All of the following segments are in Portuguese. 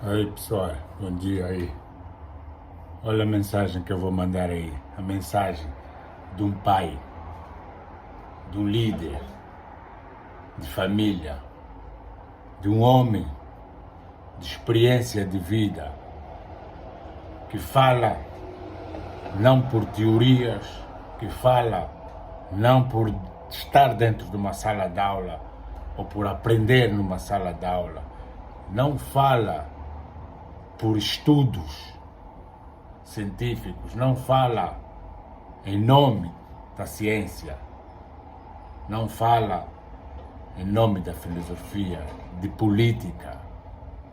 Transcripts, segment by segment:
Aí pessoal, bom dia aí. Olha a mensagem que eu vou mandar aí. A mensagem de um pai, de um líder, de família, de um homem de experiência de vida, que fala não por teorias, que fala não por estar dentro de uma sala de aula ou por aprender numa sala de aula, não fala por estudos científicos, não fala em nome da ciência, não fala em nome da filosofia, de política,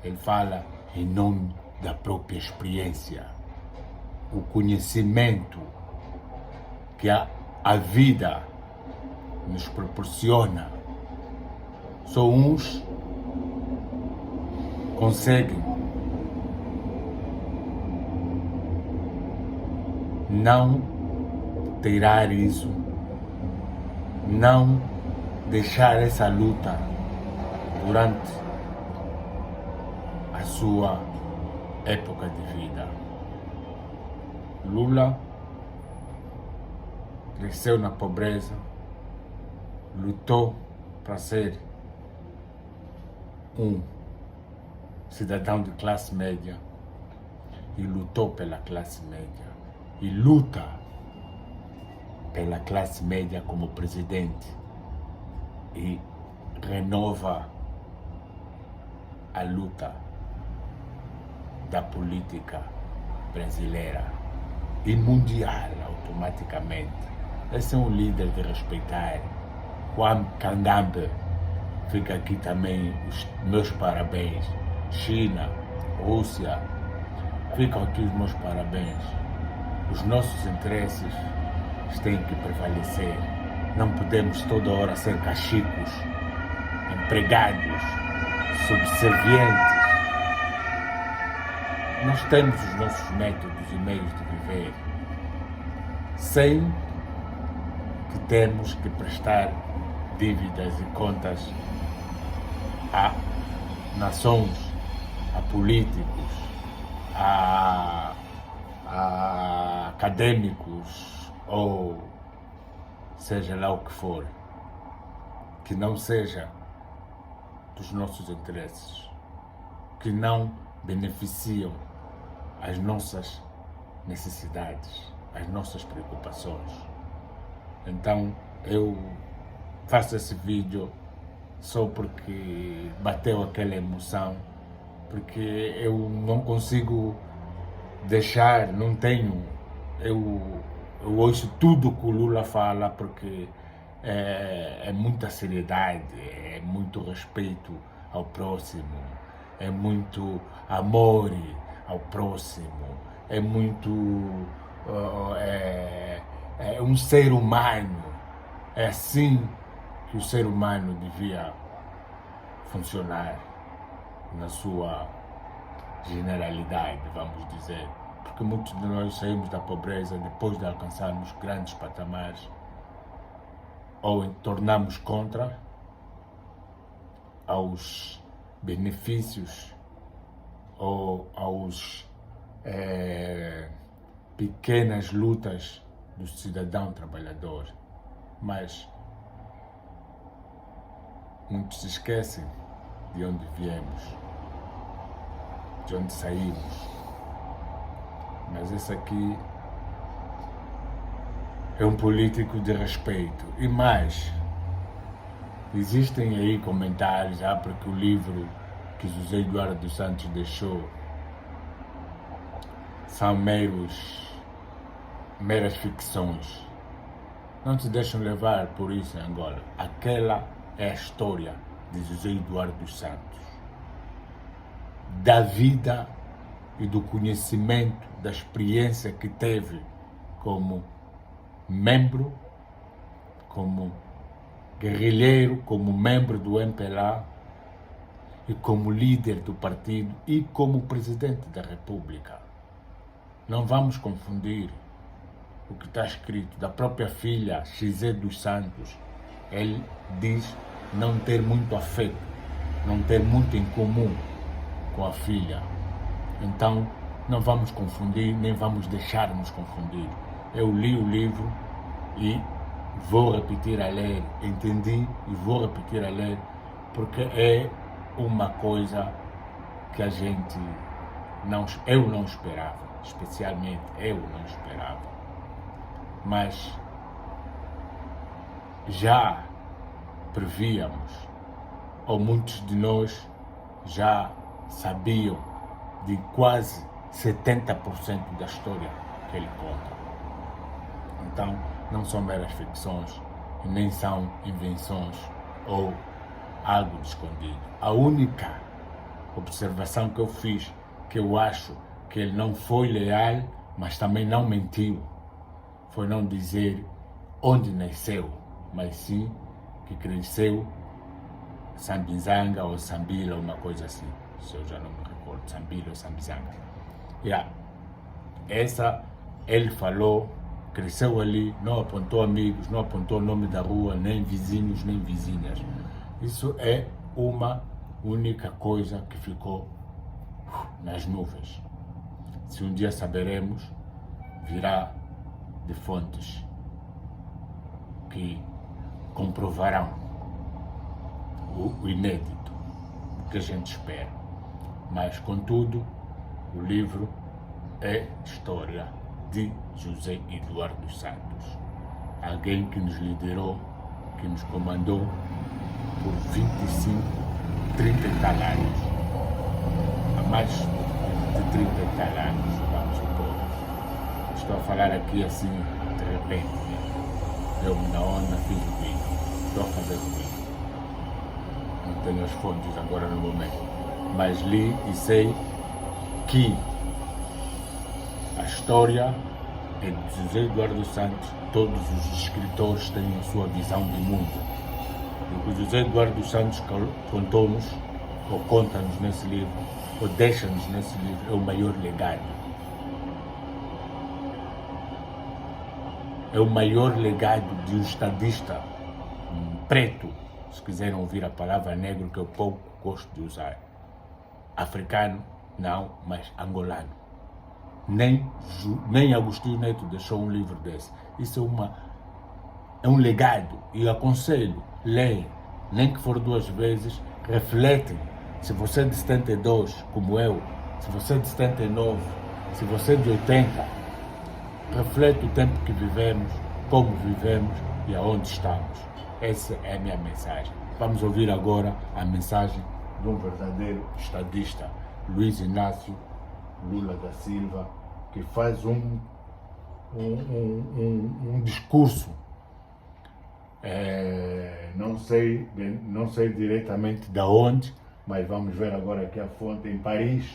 ele fala em nome da própria experiência, o conhecimento que a vida nos proporciona. Só uns conseguem não tirar isso, não deixar essa luta durante a sua época de vida. Lula cresceu na pobreza, lutou para ser um cidadão de classe média e lutou pela classe média e luta pela classe média como presidente e renova a luta da política brasileira e mundial automaticamente. Esse é um líder de respeitar. Juan Candambe, fica aqui também os meus parabéns. China, Rússia, ficam aqui os meus parabéns. Os nossos interesses têm que prevalecer. Não podemos toda hora ser cachicos, empregados, subservientes. Nós temos os nossos métodos e meios de viver, sem que temos que prestar dívidas e contas a nações, a políticos, a acadêmicos ou seja lá o que for, que não seja dos nossos interesses, que não beneficiam as nossas necessidades, as nossas preocupações. Então eu faço esse vídeo só porque bateu aquela emoção, porque eu não consigo deixar, não tenho, eu ouço tudo que o Lula fala porque é muita seriedade, é muito respeito ao próximo, é muito amor ao próximo, é muito é um ser humano. É assim que o ser humano devia funcionar na sua generalidade, vamos dizer, porque muitos de nós saímos da pobreza depois de alcançarmos grandes patamares ou tornamos contra aos benefícios ou aos pequenas lutas do cidadão trabalhador, mas muitos se esquecem de onde viemos, de onde saímos. Mas esse aqui é um político de respeito. E mais, existem aí comentários, porque o livro que José Eduardo dos Santos deixou são meras ficções. Não se deixam levar por isso em Angola. Aquela é a história de José Eduardo dos Santos, da vida e do conhecimento, da experiência que teve como membro, como guerrilheiro, como membro do MPLA e como líder do partido e como presidente da República. Não vamos confundir o que está escrito da própria filha Xizé dos Santos. Ele diz não ter muito afeto, não ter muito em comum com a filha. Então, não vamos confundir, nem vamos deixar-nos confundir. Eu li o livro e vou repetir a ler, entendi e vou repetir a ler, porque é uma coisa que eu não esperava, especialmente eu não esperava. Mas já prevíamos, ou muitos de nós já sabiam de quase 70% da história que ele conta. Então, não são meras ficções, nem são invenções ou algo de escondido. A única observação que eu fiz, que eu acho que ele não foi leal, mas também não mentiu, foi não dizer onde nasceu, mas sim que cresceu Sambizanga ou Sambila, uma coisa assim, se eu já não me recordo, Sambila ou Sambizanga. Essa ele falou, cresceu ali, não apontou amigos, não apontou o nome da rua, nem vizinhos, nem vizinhas. Isso é uma única coisa que ficou nas nuvens. Se um dia saberemos, virá de fontes que comprovarão o inédito, o que a gente espera. Mas, contudo, o livro é história de José Eduardo Santos, alguém que nos liderou, que nos comandou por 25, 30 e tal anos, há mais de 30 e tal anos, vamos supor. Estou a falar aqui assim, de repente, deu-me na onda, fiz o vídeo, estou a fazer o vídeo. Não tenho as fontes agora no momento, mas li e sei que a história é de José Eduardo Santos. Todos os escritores têm a sua visão de mundo. E o que José Eduardo Santos contou-nos, ou conta-nos nesse livro, ou deixa-nos nesse livro, é o maior legado. É o maior legado de um estadista preto, se quiserem ouvir a palavra negro, que eu pouco gosto de usar. Africano, não, mas angolano. Nem Agostinho Neto deixou um livro desse. Isso é um legado, e aconselho, leem, nem que for 2 vezes, refletem. Se você é de 72, como eu, se você é de 79, se você é de 80, reflete o tempo que vivemos, como vivemos e aonde estamos. Essa é a minha mensagem. Vamos ouvir agora a mensagem de um verdadeiro estadista, Luiz Inácio Lula da Silva, que faz um discurso, não sei diretamente de onde, mas vamos ver agora aqui a fonte, em Paris.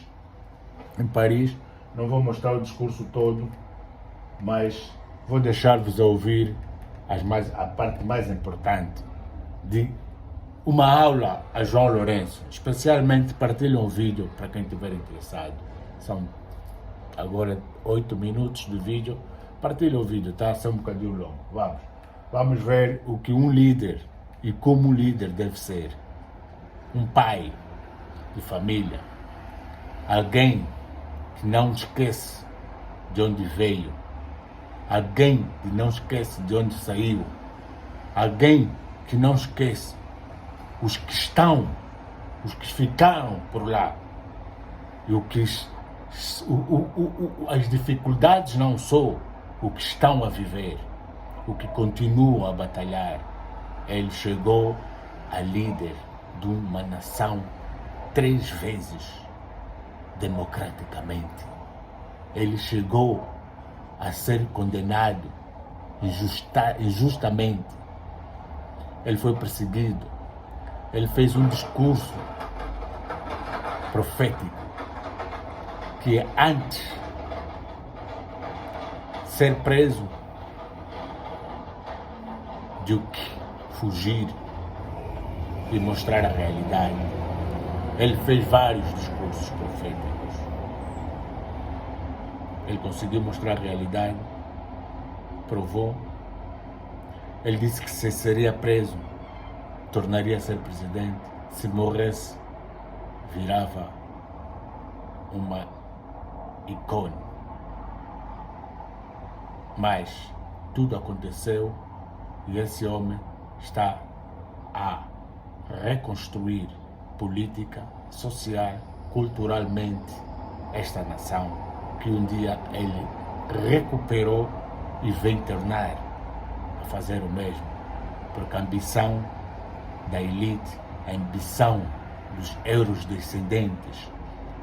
Não vou mostrar o discurso todo, mas vou deixar-vos a ouvir a parte mais importante de uma aula a João Lourenço. Especialmente partilhem o vídeo para quem estiver interessado. São agora 8 minutos de vídeo. Partilhem o vídeo, tá? São um bocadinho longo. Vamos ver o que um líder e como um líder deve ser. Um pai de família. Alguém que não esquece de onde veio. Alguém que não esquece de onde saiu. Alguém que não esquece os que estão, os que ficaram por lá. E as dificuldades não só o que estão a viver, o que continuam a batalhar. Ele chegou a líder de uma nação 3 vezes democraticamente. Ele chegou a ser condenado injustamente. Ele foi perseguido. Ele fez um discurso profético que antes de ser preso de que fugir e mostrar a realidade. Ele fez vários discursos proféticos. Ele conseguiu mostrar a realidade, provou. Ele disse que se seria preso, tornaria a ser presidente. Se morresse, virava uma ícone. Mas tudo aconteceu e esse homem está a reconstruir política, social, culturalmente esta nação que um dia ele recuperou e vem tornar a fazer o mesmo, porque a ambição da elite, a ambição dos eurodescendentes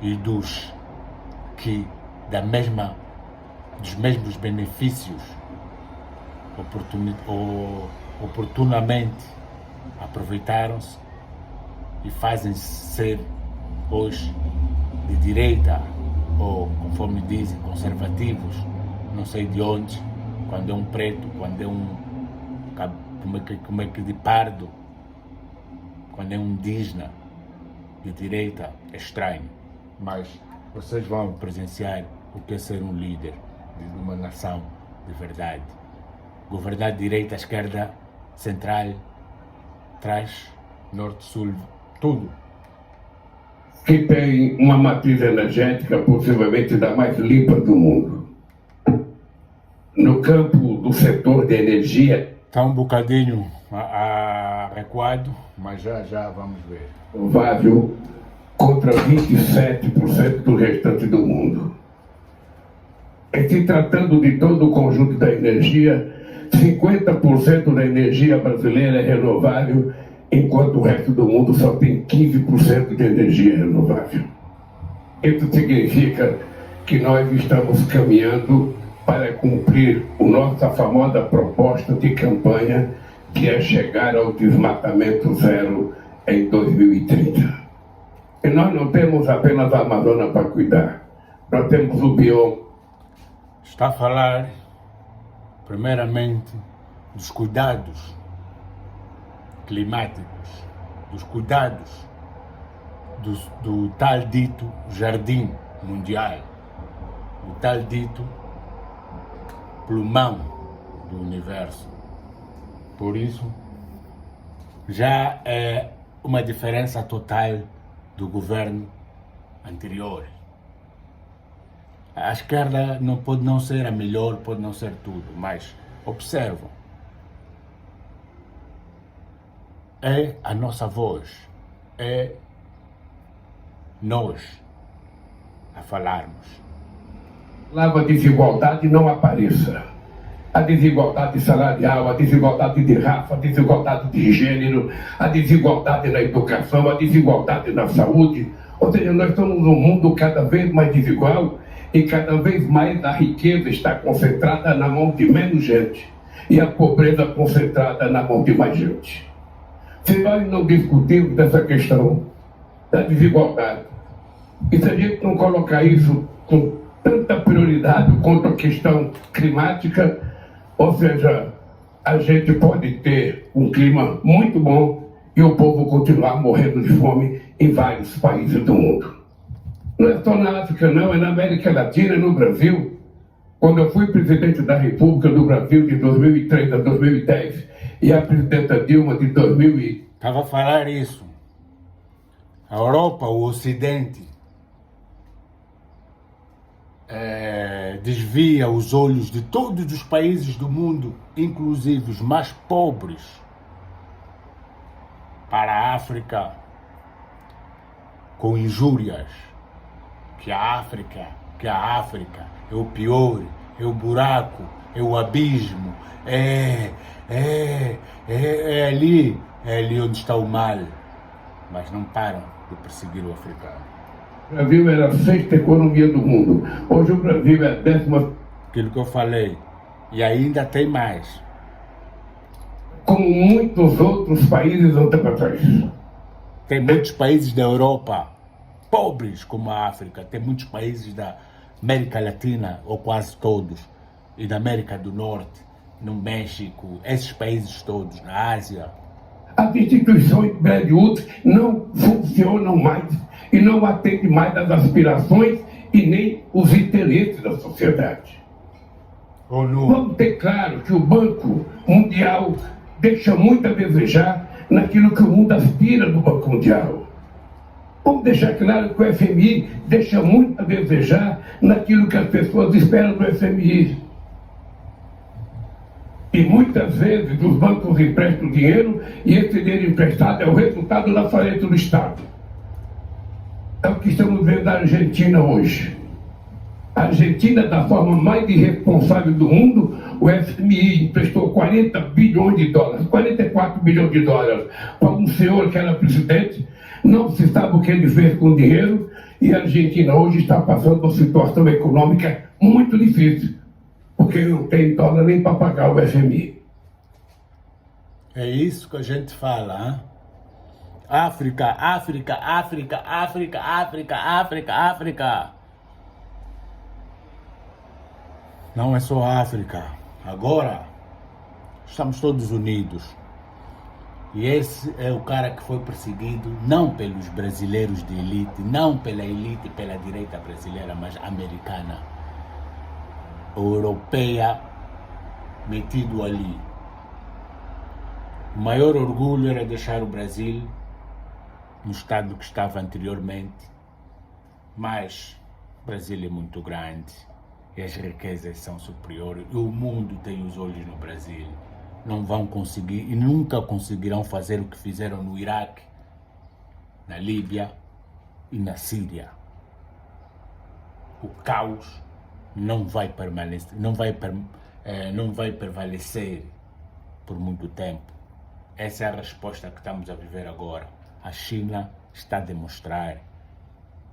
e dos que dos mesmos benefícios oportunamente aproveitaram-se e fazem ser hoje de direita ou, conforme dizem, conservativos, não sei de onde, quando é um preto, quando é um como é que de pardo, quando é um indígena de direita, é estranho. Mas vocês vão presenciar o que é ser um líder de uma nação de verdade. Governar direita, esquerda, central, trás, norte, sul, tudo. Que tem uma matriz energética possivelmente da mais limpa do mundo. No campo do setor de energia, está um bocadinho recuado, mas já vamos ver. Renovável contra 27% do restante do mundo. E se tratando de todo o conjunto da energia, 50% da energia brasileira é renovável, enquanto o resto do mundo só tem 15% de energia renovável. Isso significa que nós estamos caminhando para cumprir a nossa famosa proposta de campanha, que é chegar ao desmatamento zero em 2030. E nós não temos apenas a Amazônia para cuidar, nós temos o bioma. Está a falar, primeiramente, dos cuidados climáticos, dos cuidados do tal dito jardim mundial, do tal dito plumão do universo. Por isso, já é uma diferença total do governo anterior. A esquerda não pode não ser a melhor, pode não ser tudo, mas observam. É a nossa voz, é nós a falarmos. A desigualdade não apareça. A desigualdade salarial, a desigualdade de raça, a desigualdade de gênero, a desigualdade na educação, a desigualdade na saúde. Ou seja, nós estamos num mundo cada vez mais desigual e cada vez mais a riqueza está concentrada na mão de menos gente e a pobreza concentrada na mão de mais gente. Se nós não discutirmos dessa questão da desigualdade, e se a gente não colocar isso com tanta prioridade quanto a questão climática, ou seja, a gente pode ter um clima muito bom e o povo continuar morrendo de fome em vários países do mundo. Não é só na África, não, é na América Latina, no Brasil. Quando eu fui presidente da República do Brasil de 2003 a 2010 e a presidenta Dilma de 2000 Estava a falar isso. A Europa, o Ocidente, desvia os olhos de todos os países do mundo, inclusive os mais pobres, para a África, com injúrias, que a África é o pior, é o buraco, é o abismo, é ali onde está o mal, mas não param de perseguir o africano. O Brasil era a sexta economia do mundo. Hoje o Brasil é a 10ª. Aquilo que eu falei. E ainda tem mais. Como muitos outros países antepassados. Tem muitos países da Europa pobres como a África. Tem muitos países da América Latina, ou quase todos. E da América do Norte, no México. Esses países todos, na Ásia. As instituições Bretton Woods não funcionam mais e não atendem mais às aspirações e nem os interesses da sociedade. Vamos ter claro que o Banco Mundial deixa muito a desejar naquilo que o mundo aspira do Banco Mundial. Vamos deixar claro que o FMI deixa muito a desejar naquilo que as pessoas esperam do FMI. E muitas vezes os bancos emprestam dinheiro e esse dinheiro emprestado é o resultado da falência do Estado. É o que estamos vendo na Argentina hoje. A Argentina, da forma mais irresponsável do mundo, o FMI emprestou 40 bilhões de dólares, 44 bilhões de dólares, para um senhor que era presidente, não se sabe o que ele fez com o dinheiro, e a Argentina hoje está passando uma situação econômica muito difícil, porque não tem dólar nem para pagar o FMI. É isso que a gente fala, hein? África, África, África, África, África, África, África. Não é só a África. Agora estamos todos unidos. E esse é o cara que foi perseguido não pelos brasileiros de elite, não pela elite, pela direita brasileira, mas americana, europeia, metido ali. O maior orgulho era deixar o Brasil no estado que estava anteriormente, mas o Brasil é muito grande e as riquezas são superiores e o mundo tem os olhos no Brasil. Não vão conseguir e nunca conseguirão fazer o que fizeram no Iraque, na Líbia e na Síria. O caos não vai permanecer, não vai prevalecer por muito tempo. Essa é a resposta que estamos a viver agora. A China está a demonstrar,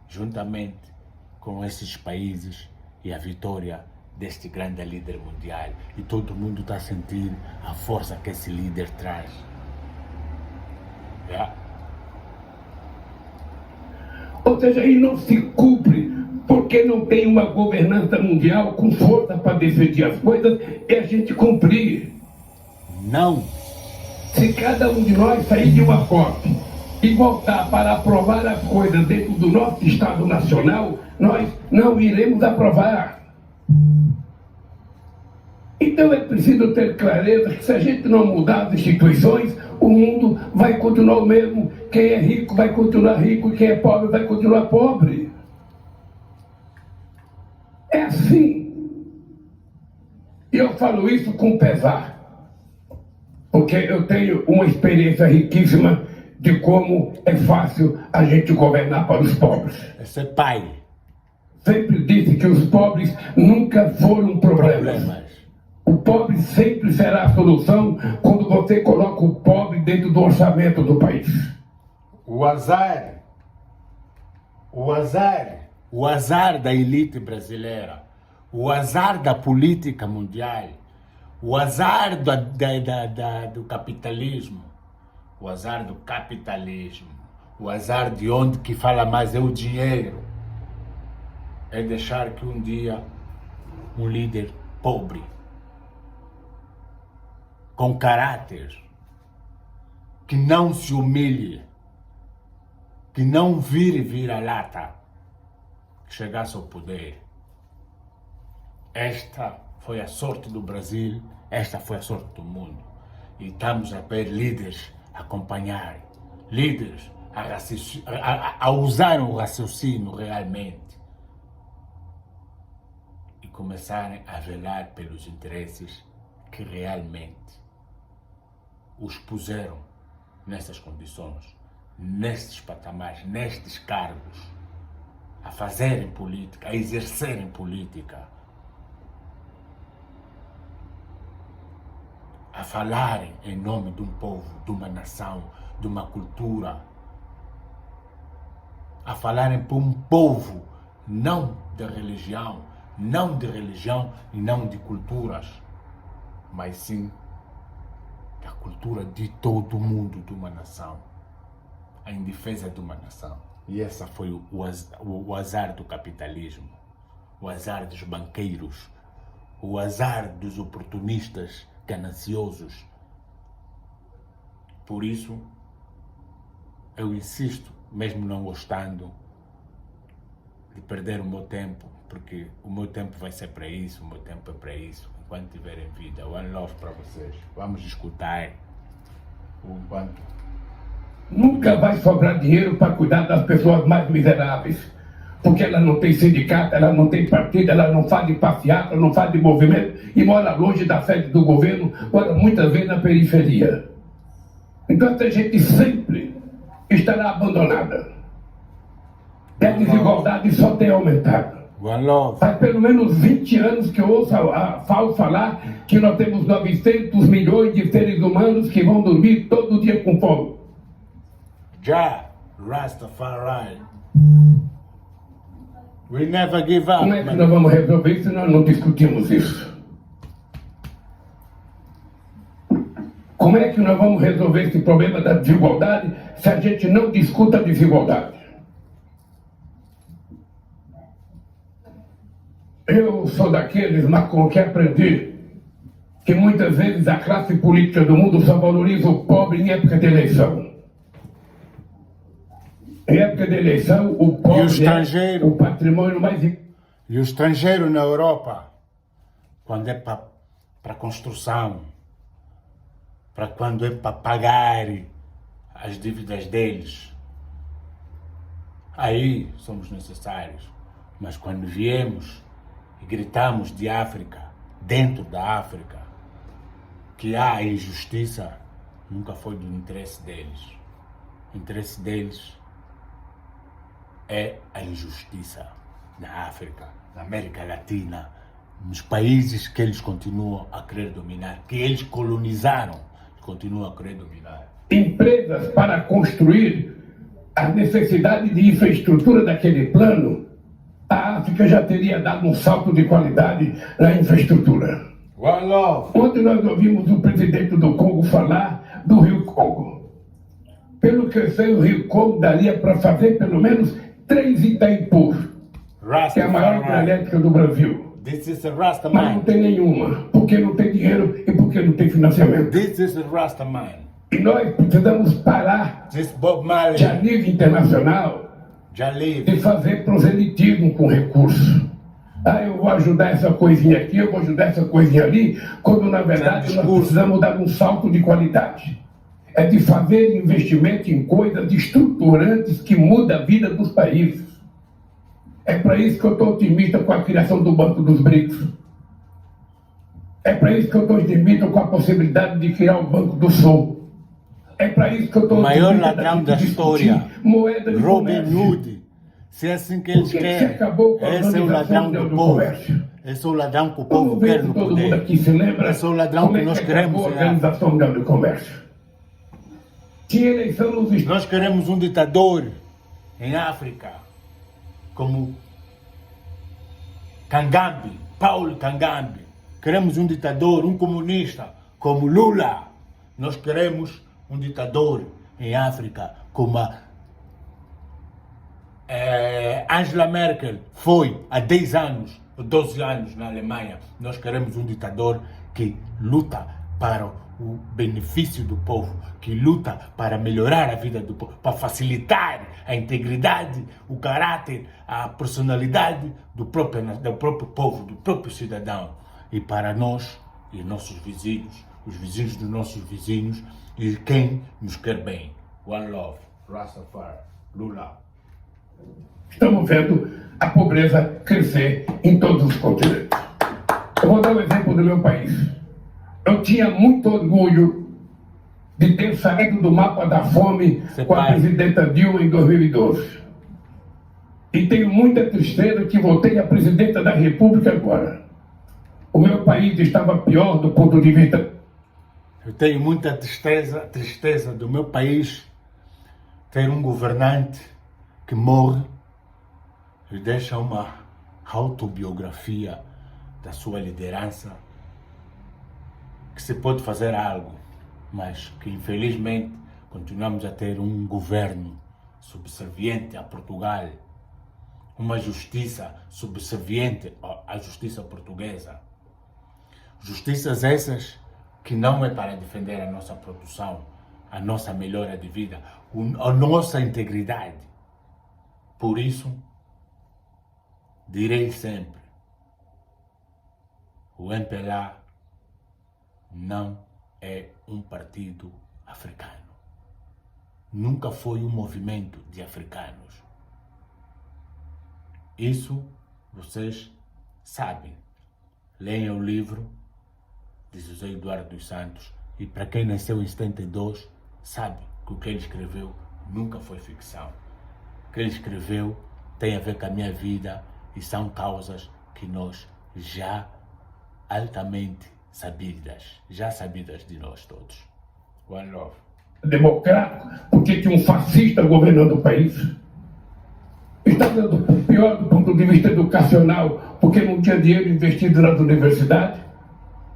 juntamente com esses países, e a vitória deste grande líder mundial. E todo mundo está a sentir a força que esse líder traz. Yeah. Ou seja, ele não se cumpre porque não tem uma governança mundial com força para decidir as coisas e a gente cumprir. Não. Se cada um de nós sair de uma COP e voltar para aprovar as coisas dentro do nosso Estado Nacional, nós não iremos aprovar. Então é preciso ter clareza que se a gente não mudar as instituições, o mundo vai continuar o mesmo. Quem é rico vai continuar rico, quem é pobre vai continuar pobre. É assim. E eu falo isso com pesar, porque eu tenho uma experiência riquíssima de como é fácil a gente governar para os pobres. Esse é pai. Sempre disse que os pobres nunca foram problemas. O pobre sempre será a solução quando você coloca o pobre dentro do orçamento do país. O azar da elite brasileira, o azar da política mundial, o azar do capitalismo, o azar do capitalismo, o azar de onde que fala mais é o dinheiro, é deixar que um dia um líder pobre, com caráter, que não se humilhe, que não vire a lata, chegasse ao poder. Esta foi a sorte do Brasil, esta foi a sorte do mundo. E estamos a ver líderes acompanhar, líderes a usar o raciocínio realmente e começarem a velar pelos interesses que realmente os puseram nessas condições, nestes patamares, nestes cargos, a fazerem política, a exercerem política, a falarem em nome de um povo, de uma nação, de uma cultura, a falarem por um povo, não de religião e não de culturas, mas sim da cultura de todo mundo, de uma nação, em defesa de uma nação. E essa foi o azar do capitalismo, o azar dos banqueiros, o azar dos oportunistas gananciosos. Por isso, eu insisto, mesmo não gostando, de perder o meu tempo, porque o meu tempo vai ser para isso, o meu tempo é para isso, enquanto tiverem vida. One love para vocês. Vamos escutar o Ubuntu. Nunca vai sobrar dinheiro para cuidar das pessoas mais miseráveis. Porque ela não tem sindicato, ela não tem partido, ela não faz de passeata, não faz de movimento e mora longe da sede do governo, mora muitas vezes na periferia. Então essa gente sempre estará abandonada. E a desigualdade só tem aumentado. One love. Faz pelo menos 20 anos que eu ouço a FAO falar que nós temos 900 milhões de seres humanos que vão dormir todo dia com fome. Jah, Rastafari. We never give up. Como é que nós vamos resolver isso se nós não discutimos isso? Como é que nós vamos resolver esse problema da desigualdade se a gente não discuta a desigualdade? Eu sou daqueles, Macron, que aprendi que muitas vezes a classe política do mundo só valoriza o pobre em época de eleição. Em época de eleição, o pobre é o patrimônio mais... E o estrangeiro na Europa, quando é para construção, para quando é para pagar as dívidas deles, aí somos necessários. Mas quando viemos e gritamos de África, dentro da África, que há injustiça, nunca foi do interesse deles. O interesse deles é a injustiça na África, na América Latina, nos países que eles continuam a querer dominar, que eles colonizaram, continuam a querer dominar. Empresas para construir a necessidade de infraestrutura daquele plano, a África já teria dado um salto de qualidade na infraestrutura. One love. Ontem nós ouvimos o presidente do Congo falar do Rio Congo. Pelo que eu sei, o Rio Congo daria para fazer pelo menos 3 Itaipu, que é a maior hidrelétrica do Brasil. This is a Mas não Rastaman. tem nenhuma, porque não tem dinheiro e porque não tem financiamento. This is a Rastaman. E nós precisamos parar, This Bob Marley. de a nível internacional, Já live. de fazer proselitismo com recurso. Ah, eu vou ajudar essa coisinha aqui, eu vou ajudar essa coisinha ali, quando na verdade nós precisamos dar um salto de qualidade. É de fazer investimento em coisas estruturantes que mudam a vida dos países. É para isso que eu estou otimista com a criação do Banco dos BRICS. É para isso que eu estou otimista com a possibilidade de criar o Banco do Sul. É para isso que eu estou O maior otimista ladrão da discutir história, moeda de Robin comércio. Hood. Se é assim que eles Por que querem, se acabou com a esse é o ladrão organização do do povo. comércio? Esse é o ladrão que o Vamos povo ver quer se no todo mundo poder. aqui se lembra Esse é o ladrão como que nós acabou queremos a em Organização Mundial do Comércio. Tinha eleição nos Estados Nós queremos um ditador em África, como Kangambi, Paulo Kangambi. Queremos um ditador, um comunista, como Lula. Nós queremos um ditador em África, como a Angela Merkel foi há 10 anos, 12 anos na Alemanha. Nós queremos um ditador que luta para o benefício do povo, que luta para melhorar a vida do povo, para facilitar a integridade, o caráter, a personalidade do próprio povo, do próprio cidadão. E para nós e nossos vizinhos, os vizinhos dos nossos vizinhos e quem nos quer bem. One love, Rastafari, Lula. Estamos vendo a pobreza crescer em todos os continentes. Eu vou dar um exemplo do meu país. Eu tinha muito orgulho de ter saído do mapa da fome com a presidenta Dilma em 2012. E tenho muita tristeza que voltei a presidenta da República agora. O meu país estava pior do ponto de vista... Eu tenho muita tristeza do meu país ter um governante que morre e deixa uma autobiografia da sua liderança, que se pode fazer algo, mas que infelizmente continuamos a ter um governo subserviente a Portugal, uma justiça subserviente à justiça portuguesa. Justiças essas que não é para defender a nossa produção, a nossa melhora de vida, a nossa integridade. Por isso, direi sempre, o MPLA não é um partido africano. nunca foi um movimento de africanos. Isso vocês sabem. Leiam o livro de José Eduardo dos Santos e para quem nasceu em 72 sabe que o que ele escreveu nunca foi ficção. O que ele escreveu tem a ver com a minha vida e são causas que nós já altamente sabidas de nós todos. One love. Democrático, porque tinha um fascista governando o país. Estava pior do ponto de vista educacional, porque não tinha dinheiro investido nas universidades.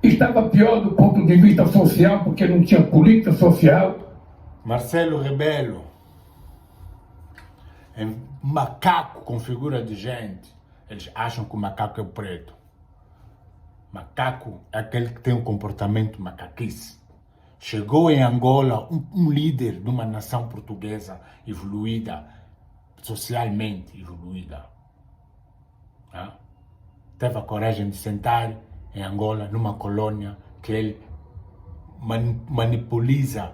Estava pior do ponto de vista social, porque não tinha política social. Marcelo Rebelo é um macaco com figura de gente. Eles acham que o macaco é o preto. Macaco é aquele que tem um comportamento macaquice. Chegou em Angola um líder de uma nação portuguesa evoluída, socialmente evoluída. Teve a coragem de sentar em Angola, numa colônia que ele manipuliza,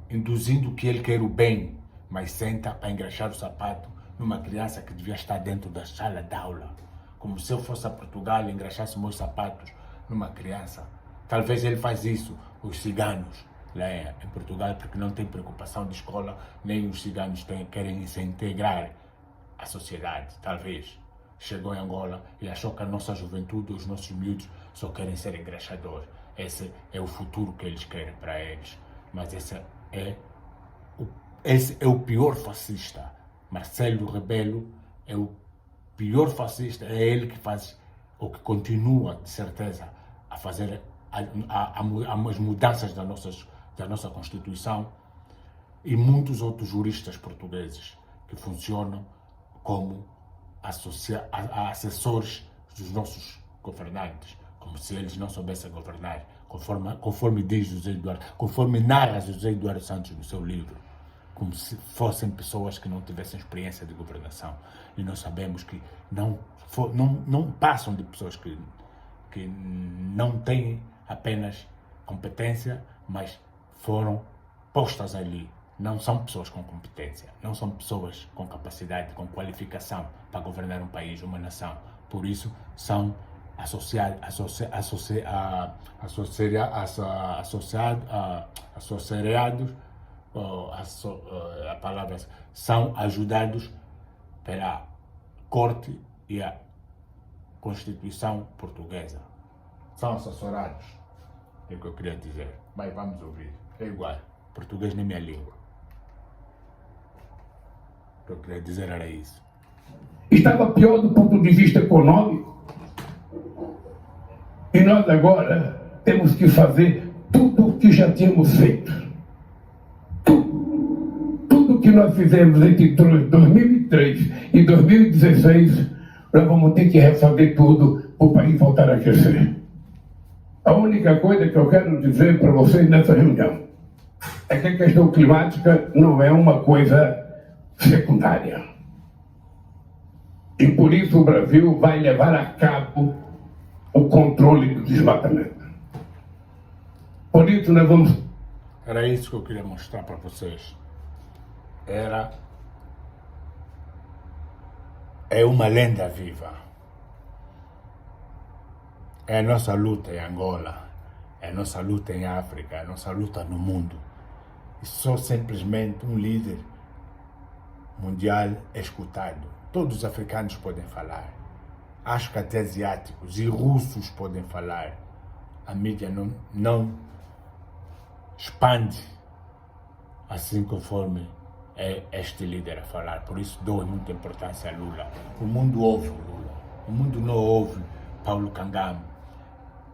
induzindo que ele quer o bem, mas senta para engraxar o sapato numa criança que devia estar dentro da sala de aula. Como se eu fosse a Portugal e engraxasse meus sapatos numa criança. Talvez ele faz isso, os ciganos lá em Portugal, porque não tem preocupação de escola, nem os ciganos querem se integrar à sociedade, talvez. Chegou em Angola e achou que a nossa juventude, os nossos miúdos, só querem ser engraxadores. Esse é o futuro que eles querem para eles. Mas esse é o pior fascista. Marcelo Rebelo é o pior fascista, é ele que faz, ou que continua, de certeza, a fazer as mudanças da nossa Constituição, e muitos outros juristas portugueses que funcionam como assessores dos nossos governantes, como se eles não soubessem governar, conforme diz José Eduardo, conforme narra José Eduardo Santos no seu livro, como se fossem pessoas que não tivessem experiência de governação. E nós sabemos que não passam de pessoas que não têm apenas competência, mas foram postas ali. Não são pessoas com competência, não são pessoas com capacidade, com qualificação para governar um país, uma nação. Por isso, são a palavra, são ajudados pela Corte e a Constituição Portuguesa. São assessorados, é o que eu queria dizer. Mas vamos ouvir, é igual, português nem minha língua. O que eu queria dizer era isso. Estava pior do ponto de vista econômico. E nós agora temos que fazer tudo o que já tínhamos feito. Tudo que nós fizemos entre 2003 e 2016, nós vamos ter que refazer tudo para o país voltar a crescer. A única coisa que eu quero dizer para vocês nessa reunião é que a questão climática não é uma coisa secundária. E por isso o Brasil vai levar a cabo o controle do desmatamento. Por isso nós vamos... Era isso que eu queria mostrar para vocês. É uma lenda viva. É a nossa luta em Angola, é a nossa luta em África, é a nossa luta no mundo. E só simplesmente um líder mundial é escutado. Todos os africanos podem falar. Acho que até asiáticos e russos podem falar. A mídia não expande assim conforme é este líder a falar. Por isso dou muita importância a Lula. O mundo ouve o Lula. O mundo não ouve Paulo Kagame.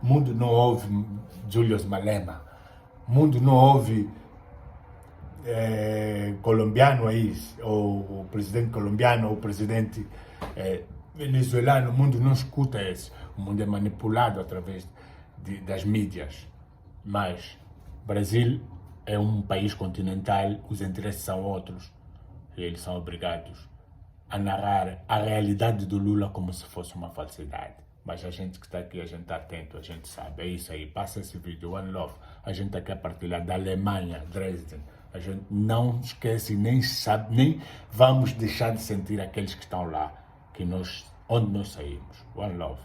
O mundo não ouve Julius Malema. O mundo não ouve colombiano aí, ou o presidente colombiano, ou o presidente venezuelano. O mundo não escuta esse. O mundo é manipulado através das mídias. Mas Brasil é um país continental, os interesses são outros. E eles são obrigados a narrar a realidade do Lula como se fosse uma falsidade. Mas a gente que está aqui, a gente está atento, a gente sabe. É isso aí. Passa esse vídeo. One Love. A gente está aqui a partilhar da Alemanha, Dresden. A gente não esquece, nem sabe, nem vamos deixar de sentir aqueles que estão lá, onde nós saímos. One love.